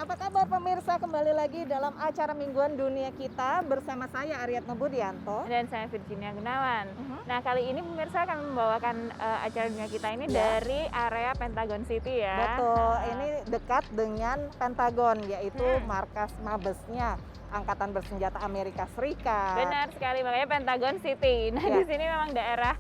apa kabar pemirsa? Kembali lagi dalam acara Mingguan Dunia kita bersama saya Aryatno Budianto. Dan saya Virginia Gunawan. Mhm. Nah, kali ini pemirsa akan membawakan acara dunia kita ini Ya. dari area Pentagon City ya. Betul, ini dekat dengan Pentagon, yaitu Hmm. markas mabesnya Angkatan Bersenjata Amerika Serikat. Benar sekali, makanya Pentagon City. Nah, Ya. di sini memang daerah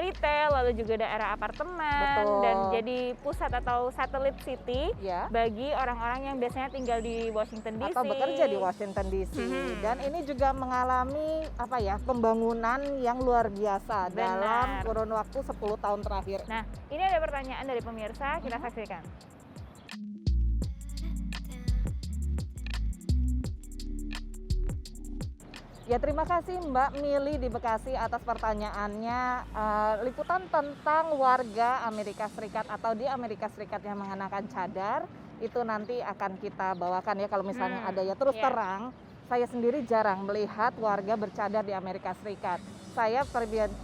retail, lalu juga daerah apartemen, Betul. dan jadi pusat atau satelit city Ya. bagi orang-orang yang biasanya tinggal di Washington DC. Atau bekerja di Washington DC. Mhm. Dan ini juga mengalami pembangunan yang luar biasa Benar. dalam kurun waktu 10 tahun terakhir. Nah, ini ada pertanyaan dari pemirsa, kita saksikan. Ya, terima kasih Mbak Mili di Bekasi atas pertanyaannya. Liputan tentang warga Amerika Serikat atau di Amerika Serikat yang mengenakan cadar itu nanti akan kita bawakan ya kalau misalnya ada ya. Terus ya. terang, saya sendiri jarang melihat warga bercadar di Amerika Serikat. Saya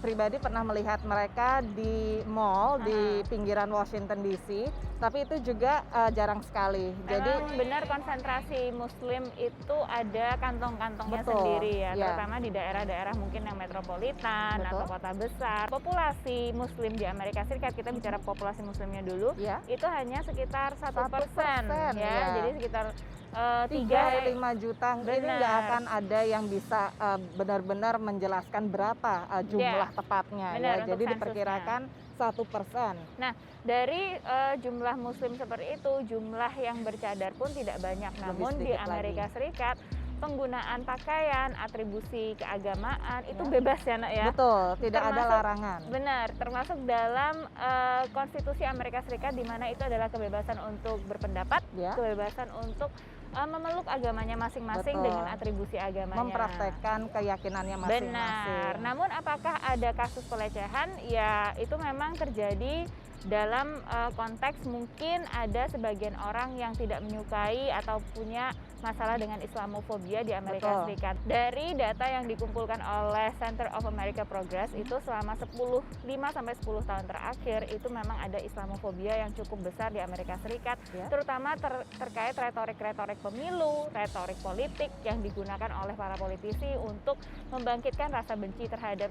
pribadi pernah melihat mereka di mall di pinggiran Washington DC, tapi itu juga jarang sekali. Memang benar konsentrasi Muslim itu ada kantong-kantongnya Betul, sendiri ya, ya. terutama di daerah-daerah mungkin yang metropolitan Betul. atau kota besar. Populasi Muslim di Amerika Serikat, kita bicara populasi Muslimnya dulu, Ya. itu hanya sekitar 1%, 1% ya, ya. jadi sekitar 3-5 juta. Ini Benar. nggak akan ada yang bisa benar-benar menjelaskan berapa jumlah tepatnya benar, ya. untuk Jadi sensusnya. diperkirakan 1%. Nah, dari jumlah Muslim seperti itu, jumlah yang bercadar pun tidak banyak. Namun di sedikit Amerika lagi. Serikat, penggunaan pakaian, atribusi keagamaan itu Ya. bebas ya, Nak ya. Betul, tidak ada Termasuk- larangan. Benar, termasuk dalam konstitusi Amerika Serikat, di mana itu adalah kebebasan untuk berpendapat, Ya. kebebasan untuk memeluk agamanya masing-masing Betul. dengan atribusi agamanya. Mempraktekkan keyakinannya masing-masing. Benar. Namun apakah ada kasus pelecehan? Ya, itu memang terjadi dalam konteks mungkin ada sebagian orang yang tidak menyukai atau punya masalah dengan Islamofobia di Amerika Betul. Serikat. Dari data yang dikumpulkan oleh Center of America Progress, itu selama 5-10 tahun terakhir itu memang ada Islamofobia yang cukup besar di Amerika Serikat, Ya. terutama terkait retorik-retorik pemilu, retorik politik yang digunakan oleh para politisi untuk membangkitkan rasa benci terhadap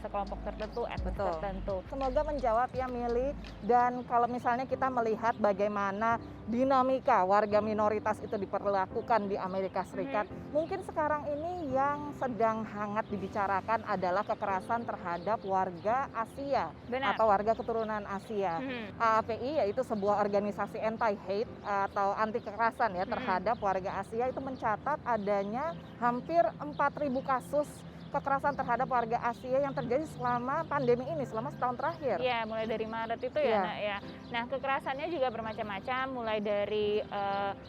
sekelompok tertentu, etnis Betul. tertentu. Semoga menjawab ya Mili. Dan kalau misalnya kita melihat bagaimana dinamika warga minoritas itu diperlakukan di Amerika Serikat, mungkin sekarang ini yang sedang hangat dibicarakan adalah kekerasan terhadap warga Asia Benar. atau warga keturunan Asia. Mhm. AAPI yaitu sebuah organisasi anti-hate atau anti kekerasan ya terhadap warga Asia itu mencatat adanya hampir 4.000 kasus kekerasan terhadap warga Asia yang terjadi selama pandemi ini, selama setahun terakhir. Iya, mulai dari Maret itu Iya. ya, Nak ya. Nah, kekerasannya juga bermacam-macam, mulai dari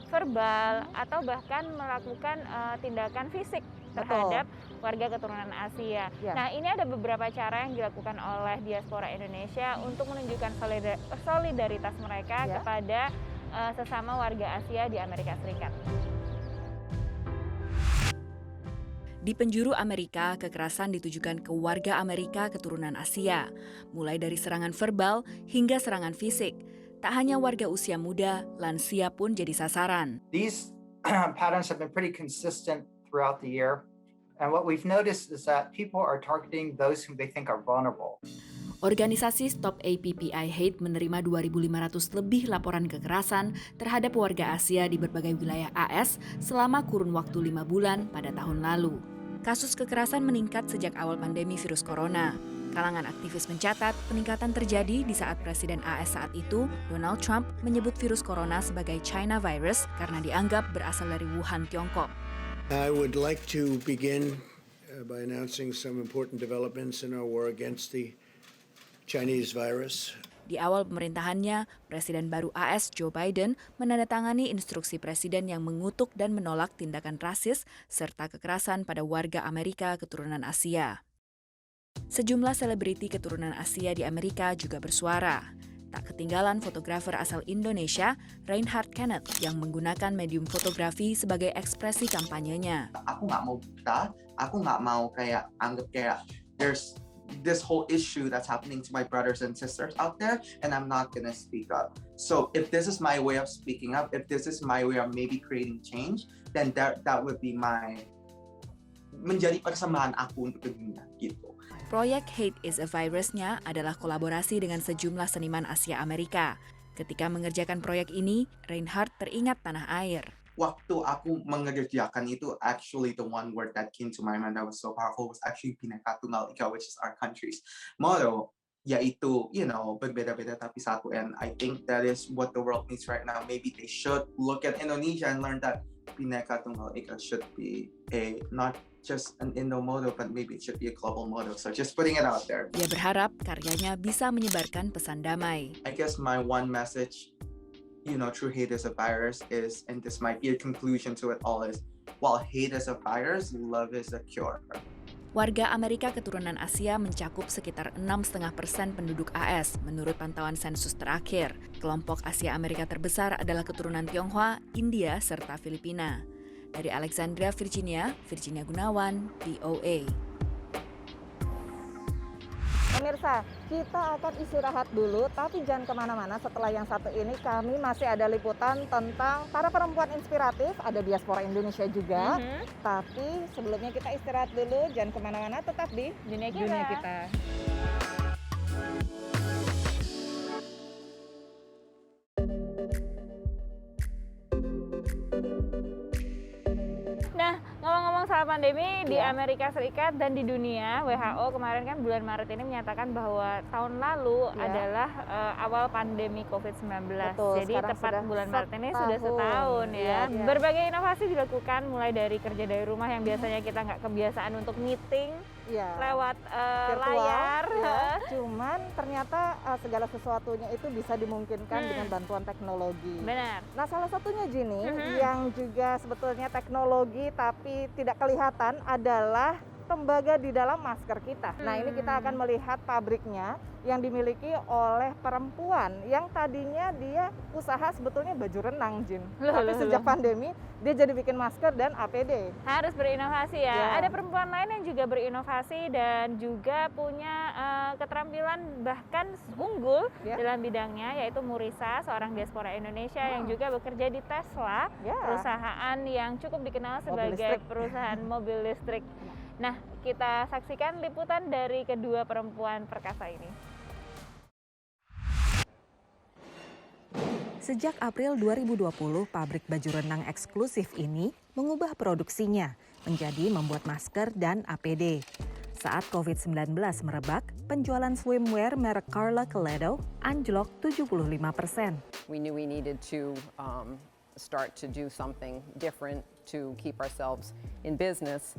verbal atau bahkan melakukan tindakan fisik terhadap warga keturunan Asia. Ya. Nah, ini ada beberapa cara yang dilakukan oleh diaspora Indonesia untuk menunjukkan solidaritas mereka Ya. kepada sesama warga Asia di Amerika Serikat. Di penjuru Amerika, kekerasan ditujukan ke warga Amerika keturunan Asia, mulai dari serangan verbal hingga serangan fisik. Tak hanya warga usia muda, lansia pun jadi sasaran. These patterns have been pretty consistent throughout the year. And what we've noticed is that people are targeting those whom they think are vulnerable. Organisasi Stop APPI Hate menerima 2.500 lebih laporan kekerasan terhadap warga Asia di berbagai wilayah AS selama kurun waktu 5 bulan pada tahun lalu. Kasus kekerasan meningkat sejak awal pandemi virus corona. Kalangan aktivis mencatat peningkatan terjadi di saat Presiden AS saat itu, Donald Trump, menyebut virus corona sebagai China virus karena dianggap berasal dari Wuhan, Tiongkok. I would like to begin by announcing some important developments in our war against the Chinese virus. Di awal pemerintahannya, Presiden baru AS Joe Biden menandatangani instruksi presiden yang mengutuk dan menolak tindakan rasis serta kekerasan pada warga Amerika keturunan Asia. Sejumlah selebriti keturunan Asia di Amerika juga bersuara. Tak ketinggalan fotografer asal Indonesia, Reinhard Kenneth, yang menggunakan medium fotografi sebagai ekspresi kampanyenya. Aku nggak mau buta, aku nggak mau kayak anggap kayak there's this whole issue that's happening to my brothers and sisters out there, and I'm not gonna speak up. So if this is my way of speaking up, if this is my way of maybe creating change, then that would be menjadi persembahan aku untuk dunia gitu. Proyek Hate is a Virus-nya adalah kolaborasi dengan sejumlah seniman Asia Amerika. Ketika mengerjakan proyek ini, Reinhard teringat tanah air. Waktu aku mengerjakan itu, actually the one word that came to my mind that was so powerful was actually Bhinneka Tunggal Ika, which is our country's motto, yaitu, berbeda-beda tapi satu. And I think that is what the world needs right now. Maybe they should look at Indonesia and learn that Bhinneka Tunggal Ika should be not just an Indo motto, but maybe it should be a global motto. So just putting it out there. Dia berharap karyanya bisa menyebarkan pesan damai. I guess my one message, through Hate is a Virus is, and this might be a conclusion to it all, is while hate is a virus, love is a cure. Warga Amerika keturunan Asia mencakup sekitar 6,5% penduduk AS menurut pantauan sensus terakhir. Kelompok Asia Amerika terbesar adalah keturunan Tionghoa, India, serta Filipina. Dari Alexandria, Virginia Gunawan, VOA. Pemirsa, kita akan istirahat dulu, tapi jangan kemana-mana. Setelah yang satu ini, kami masih ada liputan tentang para perempuan inspiratif, ada diaspora Indonesia juga. Tapi sebelumnya kita istirahat dulu, jangan kemana-mana, tetap di Dunia kita. Nah, ngomong-ngomong soal pandemi di Amerika Serikat dan di dunia, WHO kemarin kan bulan Maret ini menyatakan bahwa tahun lalu adalah awal pandemi COVID-19. Betul, jadi tepat bulan Maret ini sudah setahun ya. Iya. Berbagai inovasi dilakukan, mulai dari kerja dari rumah yang biasanya kita nggak kebiasaan untuk meeting lewat layar. Cuman ternyata segala sesuatunya itu bisa dimungkinkan dengan bantuan teknologi. Benar. Nah, salah satunya Gini, yang juga sebetulnya teknologi tapi tidak kelihatan adalah tembaga di dalam masker kita. Nah, ini kita akan melihat pabriknya yang dimiliki oleh perempuan yang tadinya dia usaha sebetulnya baju renang, Jin. Tapi sejak pandemi dia jadi bikin masker dan APD. Harus berinovasi ya. Ada perempuan lain yang juga berinovasi dan juga punya keterampilan bahkan unggul dalam bidangnya, yaitu Murisa, seorang diaspora Indonesia yang juga bekerja di Tesla, perusahaan yang cukup dikenal sebagai perusahaan mobil listrik. Nah, kita saksikan liputan dari kedua perempuan perkasa ini. Sejak April 2020, pabrik baju renang eksklusif ini mengubah produksinya menjadi membuat masker dan APD. Saat COVID-19 merebak, penjualan swimwear merek Karla Kaledon anjlok 75%. We knew we needed to start to do something different to keep ourselves in business.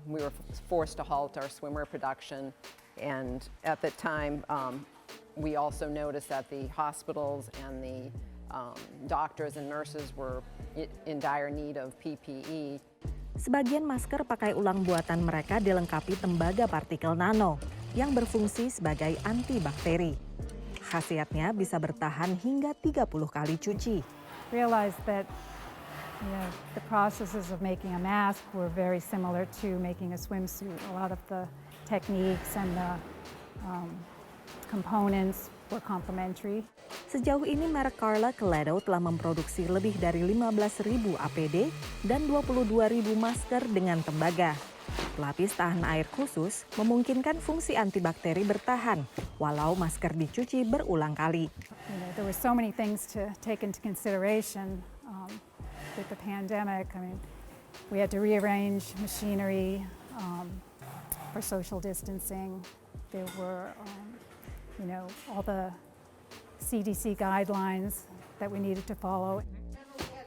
We were forced to halt our swimwear production, and at the time, we also noticed that the hospitals and the doctors and nurses were in dire need of PPE. Sebagian masker pakai ulang buatan mereka dilengkapi tembaga partikel nano yang berfungsi sebagai antibakteri. Khasiatnya bisa bertahan hingga 30 kali cuci. Realized that the processes of making a mask were very similar to making a swimsuit. A lot of the techniques and the components were complementary. Sejauh ini merek Karla Kaledon telah memproduksi lebih dari 15.000 APD dan 22.000 masker dengan tembaga. Pelapis tahan air khusus memungkinkan fungsi antibakteri bertahan walau masker dicuci berulang kali. There were so many things to take into consideration with the pandemic. I mean, we had to rearrange machinery for social distancing. There were, all the CDC guidelines that we needed to follow.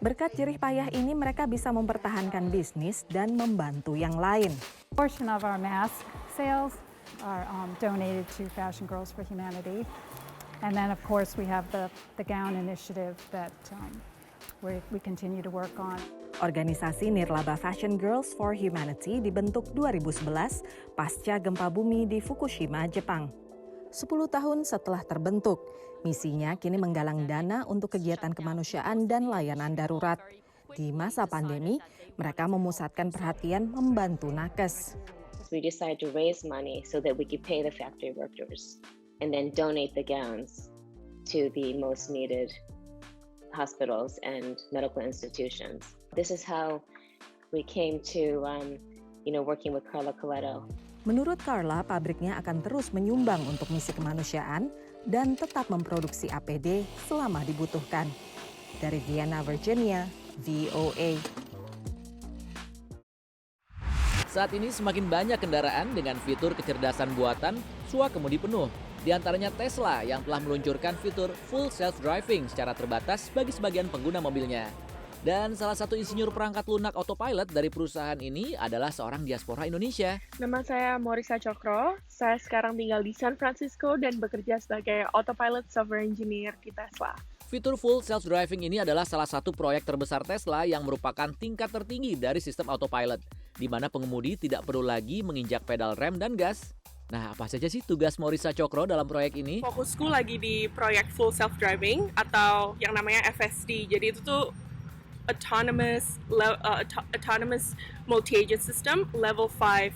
Berkat jerih payah ini mereka bisa mempertahankan bisnis dan membantu yang lain. A portion of our mask sales are donated to Fashion Girls for Humanity. And then of course we have the gown initiative that we continue to work on. Organisasi Nirlaba Fashion Girls for Humanity dibentuk 2011 pasca gempa bumi di Fukushima, Jepang. 10 tahun setelah terbentuk, misinya kini menggalang dana untuk kegiatan kemanusiaan dan layanan darurat. Di masa pandemi, mereka memusatkan perhatian membantu nakes. we decided to raise money so that we could pay the factory workers and then donate the gowns to the most needed hospitals and medical institutions. This is how we came to, working with Carla Coletto. Menurut Carla, pabriknya akan terus menyumbang untuk misi kemanusiaan dan tetap memproduksi APD selama dibutuhkan. Dari Vienna, Virginia, VOA. Saat ini semakin banyak kendaraan dengan fitur kecerdasan buatan swakemudi penuh. Di antaranya Tesla yang telah meluncurkan fitur full self-driving secara terbatas bagi sebagian pengguna mobilnya. Dan salah satu insinyur perangkat lunak autopilot dari perusahaan ini adalah seorang diaspora Indonesia. Nama saya Morisa Cokro, saya sekarang tinggal di San Francisco dan bekerja sebagai autopilot software engineer di Tesla. Fitur full self-driving ini adalah salah satu proyek terbesar Tesla yang merupakan tingkat tertinggi dari sistem autopilot, di mana pengemudi tidak perlu lagi menginjak pedal rem dan gas. Nah, apa saja sih tugas Morisa Cokro dalam proyek ini? Fokusku lagi di proyek full self-driving atau yang namanya FSD. Jadi itu tuh autonomous multi-agent system level 5.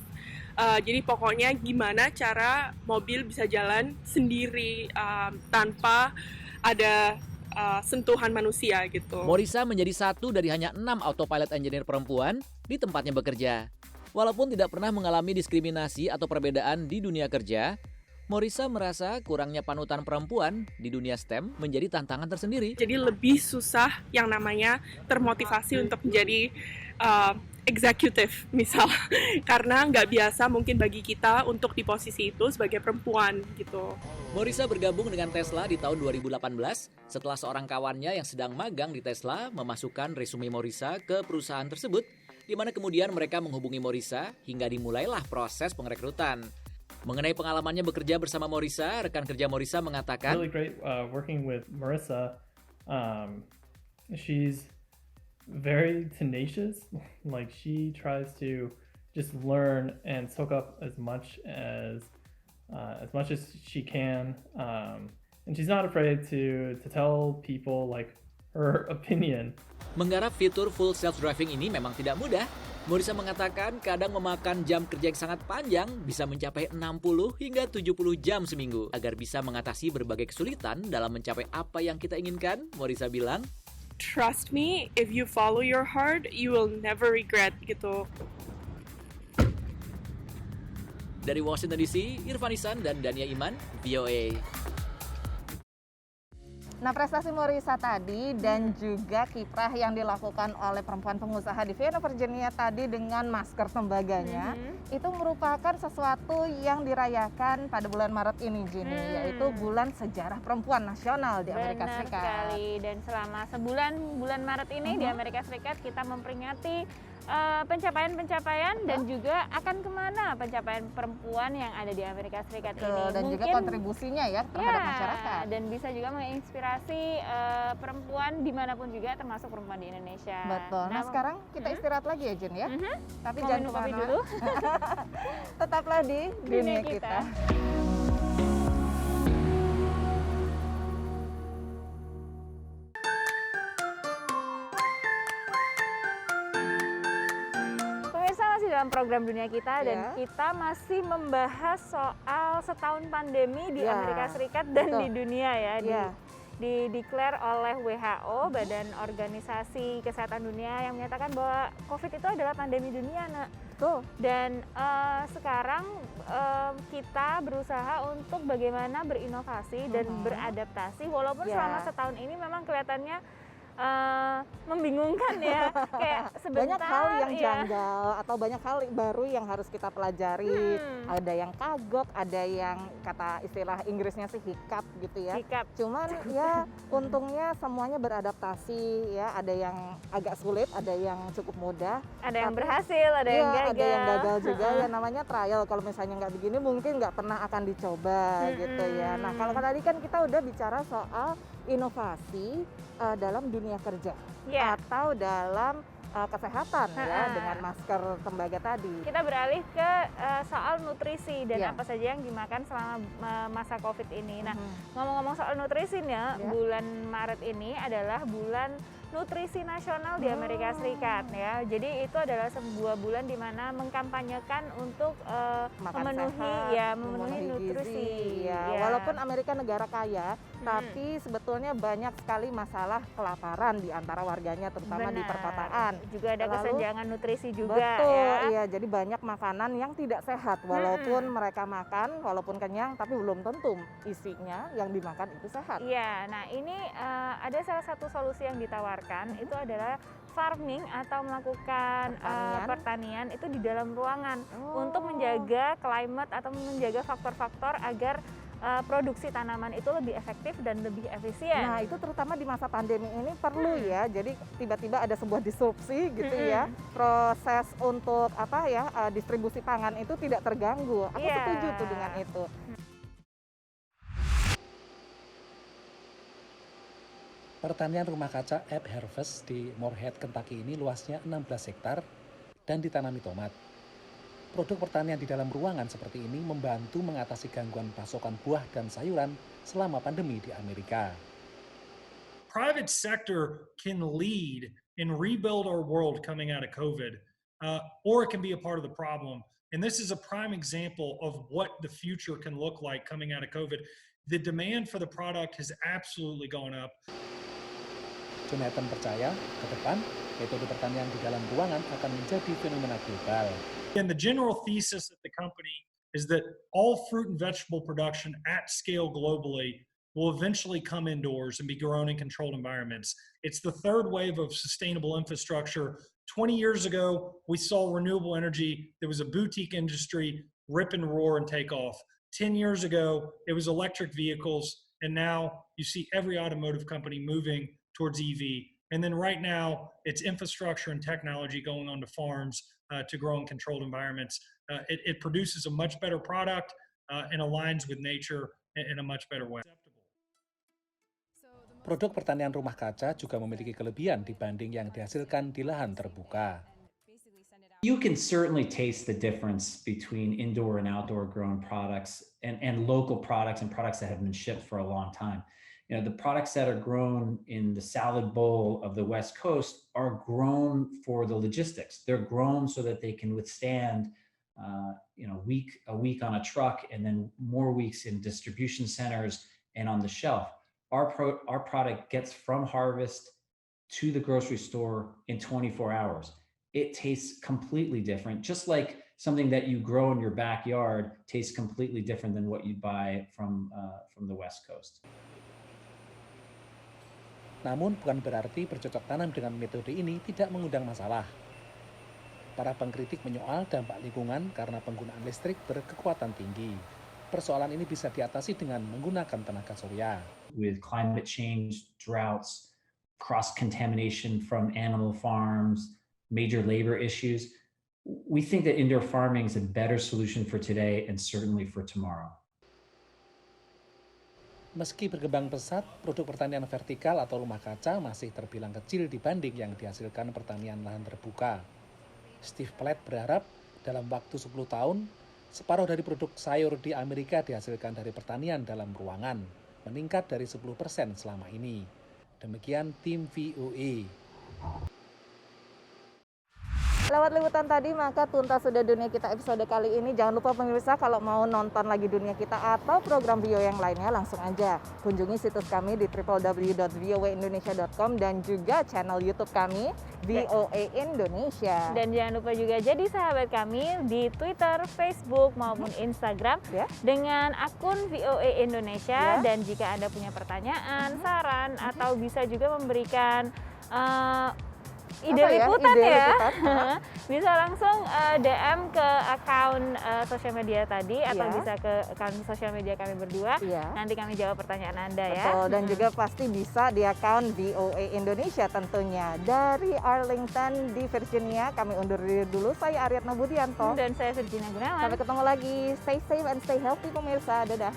Jadi pokoknya gimana cara mobil bisa jalan sendiri tanpa ada sentuhan manusia gitu. Morisa menjadi satu dari hanya 6 autopilot engineer perempuan di tempatnya bekerja. Walaupun tidak pernah mengalami diskriminasi atau perbedaan di dunia kerja, Morisa merasa kurangnya panutan perempuan di dunia STEM menjadi tantangan tersendiri. Jadi lebih susah yang namanya termotivasi untuk menjadi eksekutif misal. Karena nggak biasa mungkin bagi kita untuk di posisi itu sebagai perempuan gitu. Morisa bergabung dengan Tesla di tahun 2018 setelah seorang kawannya yang sedang magang di Tesla memasukkan resume Morisa ke perusahaan tersebut, di mana kemudian mereka menghubungi Morisa hingga dimulailah proses pengrekrutan. Mengenai pengalamannya bekerja bersama Morisa, rekan kerja Morisa mengatakan, Really great working with Marissa. She's very tenacious. Like she tries to just learn and soak up as much as she can, and she's not afraid to tell people like her opinion. Menggarap fitur full self-driving ini memang tidak mudah. Morisa mengatakan kadang memakan jam kerja yang sangat panjang, bisa mencapai 60 hingga 70 jam seminggu. Agar bisa mengatasi berbagai kesulitan dalam mencapai apa yang kita inginkan, Morisa bilang, Trust me, if you follow your heart, you will never regret gitu. Dari Washington DC, Irfan Ihsan dan Dania Iman, VOA. Nah, prestasi Morisa tadi dan juga kiprah yang dilakukan oleh perempuan pengusaha di Vienna, Virginia tadi dengan masker tembaganya, itu merupakan sesuatu yang dirayakan pada bulan Maret ini, Jenny, yaitu bulan sejarah perempuan nasional di Amerika Serikat. Benar sekali, dan selama sebulan bulan Maret ini di Amerika Serikat kita memperingati pencapaian-pencapaian dan juga akan kemana pencapaian perempuan yang ada di Amerika Serikat ini. Dan juga kontribusinya ya terhadap masyarakat. Dan bisa juga menginspirasi perempuan dimanapun juga, termasuk perempuan di Indonesia. Betul. Nah, sekarang kita istirahat lagi ya, Jun ya. Tapi jangan minum kopi kemana. dulu. Tetaplah di dunia kita. Dalam program dunia kita dan kita masih membahas soal setahun pandemi di Amerika Serikat dan di dunia ya, di-declare oleh WHO, Badan Organisasi Kesehatan Dunia, yang menyatakan bahwa COVID itu adalah pandemi dunia, Nak. Dan sekarang kita berusaha untuk bagaimana berinovasi dan beradaptasi, walaupun selama setahun ini memang kelihatannya membingungkan ya, kayak sebentar banyak hal yang janggal atau banyak hal baru yang harus kita pelajari. Ada yang kagok, ada yang kata istilah Inggrisnya sih hiccup gitu ya. Cuman ya untungnya semuanya beradaptasi ya. Ada yang agak sulit, ada yang cukup mudah, ada yang berhasil, ada yang gagal. Ada yang gagal juga ya, namanya trial. Kalau misalnya nggak begini mungkin nggak pernah akan dicoba gitu ya. Nah, kalau tadi kan kita udah bicara soal inovasi dalam dunia kerja atau dalam kesehatan ya, dengan masker tembaga tadi. Kita beralih ke soal nutrisi dan apa saja yang dimakan selama masa COVID ini. Nah, ngomong-ngomong soal nutrisinya, bulan Maret ini adalah bulan nutrisi nasional di Amerika Serikat ya. Jadi itu adalah sebuah bulan di mana mengkampanyekan untuk memenuhi sehat, memenuhi nutrisi. gizi, ya. Walaupun Amerika negara kaya, tapi sebetulnya banyak sekali masalah kelaparan di antara warganya, terutama di Benar. perkotaan. Juga ada Lalu- kesenjangan nutrisi juga Betul, ya. iya. Jadi banyak makanan yang tidak sehat, walaupun mereka makan, walaupun kenyang, tapi belum tentu isinya yang dimakan itu sehat. Iya, nah ini ada salah satu solusi yang ditawarkan itu adalah farming atau melakukan pertanian itu di dalam ruangan untuk menjaga climate atau menjaga faktor-faktor agar produksi tanaman itu lebih efektif dan lebih efisien. Nah, itu terutama di masa pandemi ini perlu ya. Jadi tiba-tiba ada sebuah disrupsi gitu ya. Proses untuk distribusi pangan itu tidak terganggu. Aku Iya. setuju tuh dengan itu. Pertanian rumah kaca App Harvest di Morehead, Kentucky ini luasnya 16 hektar dan ditanami tomat. Produk pertanian di dalam ruangan seperti ini membantu mengatasi gangguan pasokan buah dan sayuran selama pandemi di Amerika. Private sector can lead and rebuild our world coming out of COVID, or it can be a part of the problem. And this is a prime example of what the future can look like coming out of COVID. The demand for the product has absolutely gone up. Jonathan percaya ke depan metode pertanian di dalam ruangan akan menjadi fenomena global. And the general thesis of the company is that all fruit and vegetable production at scale globally will eventually come indoors and be grown in controlled environments. It's the third wave of sustainable infrastructure. 20 years ago, we saw renewable energy. There was a boutique industry rip and roar and take off. 10 years ago, it was electric vehicles. And now you see every automotive company moving towards EV. And then right now, it's infrastructure and technology going onto farms to grow in controlled environments. It produces a much better product and aligns with nature in a much better way. Produk pertanian rumah kaca juga memiliki kelebihan dibanding yang dihasilkan di lahan terbuka. You can certainly taste the difference between indoor and outdoor grown products and local products and products that have been shipped for a long time. You know, the products that are grown in the salad bowl of the West Coast are grown for the logistics. They're grown so that they can withstand, a week on a truck and then more weeks in distribution centers and on the shelf. Our product gets from harvest to the grocery store in 24 hours. It tastes completely different, just like something that you grow in your backyard tastes completely different than what you buy from the West Coast. Namun bukan berarti bercocok tanam dengan metode ini tidak mengundang masalah. Para pengkritik menyoal dampak lingkungan karena penggunaan listrik berkekuatan tinggi. Persoalan ini bisa diatasi dengan menggunakan tenaga surya. With climate change, droughts, cross-contamination from animal farms, major labor issues, we think that indoor farming is a better solution for today and certainly for tomorrow. Meski berkembang pesat, produk pertanian vertikal atau rumah kaca masih terbilang kecil dibanding yang dihasilkan pertanian lahan terbuka. Steve Platt berharap dalam waktu 10 tahun, separuh dari produk sayur di Amerika dihasilkan dari pertanian dalam ruangan, meningkat dari 10% selama ini. Demikian tim VOA. Lewat liputan tadi, maka tuntas sudah dunia kita episode kali ini. Jangan lupa pemirsa, kalau mau nonton lagi dunia kita atau program Vio yang lainnya, langsung aja kunjungi situs kami di www.voaindonesia.com dan juga channel YouTube kami, VOA Indonesia. Dan jangan lupa juga jadi sahabat kami di Twitter, Facebook, maupun Instagram dengan akun VOA Indonesia. Dan jika Anda punya pertanyaan, saran, atau bisa juga memberikan ide liputan bisa langsung DM ke akun sosial media tadi atau bisa ke akun sosial media kami berdua. Nanti kami jawab pertanyaan Anda ya. Betul, dan juga pasti bisa di akun VOA Indonesia tentunya. Dari Arlington di Virginia, kami undur diri dulu. Saya Aryatna Budianto. Dan saya Virginia Gunawan. Sampai ketemu lagi. Stay safe and stay healthy pemirsa. Dadah.